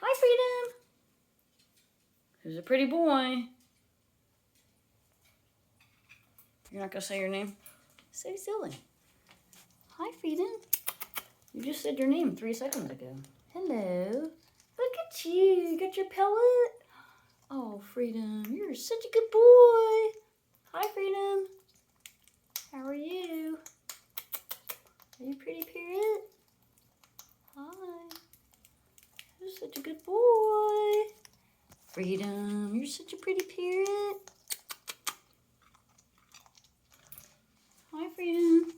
Hi, Freedom. Who's a pretty boy? You're not going to say your name? Say silly. Hi, Freedom. You just said your name 3 seconds ago. Hello. Look at you. You got your pellet? Oh, Freedom, you're such a good boy. Hi, Freedom. How are you? Are you pretty, Parrot? Hi. You're such a good boy. Freedom, you're such a pretty parrot. Hi, Freedom.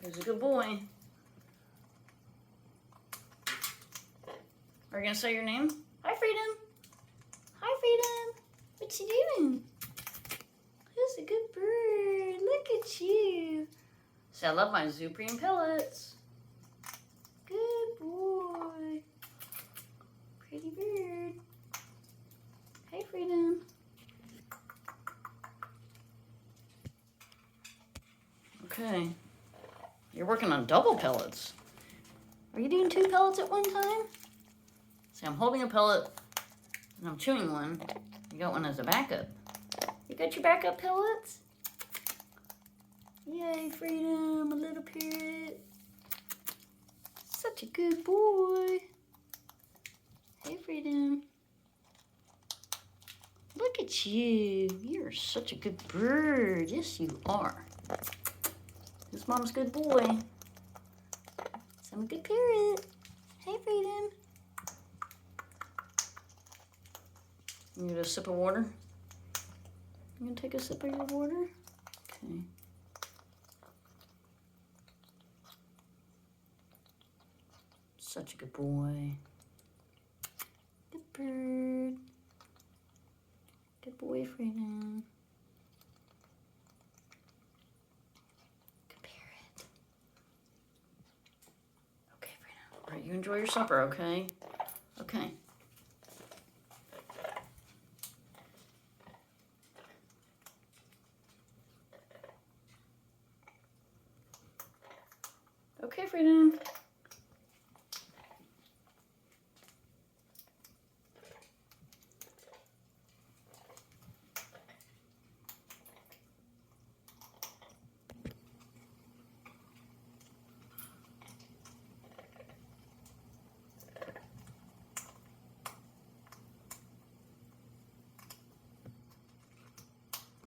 He's a good boy. Are you going to say your name? Hi, Freedom. Hi, Freedom. What you doing? Who's a good bird? Look at you. See, I love my Zupreme pellets. Good boy. Pretty bird. Hey, Freedom. Okay. You're working on double pellets. Are you doing 2 pellets at one time? See, I'm holding a pellet and I'm chewing one. You got one as a backup. You got your backup pellets? Yay, Freedom, a little parrot. Such a good boy. Hey, Freedom. Look at you. You're such a good bird. Yes, you are. This mom's good boy. So I'm a good parrot. Hey, Freedom. You need a sip of water? You gonna take a sip of your water? Okay. Such a good boy. Good bird. Good boy, Freedom. Good parrot. Okay, Freedom. All right, you enjoy your supper, okay? Okay.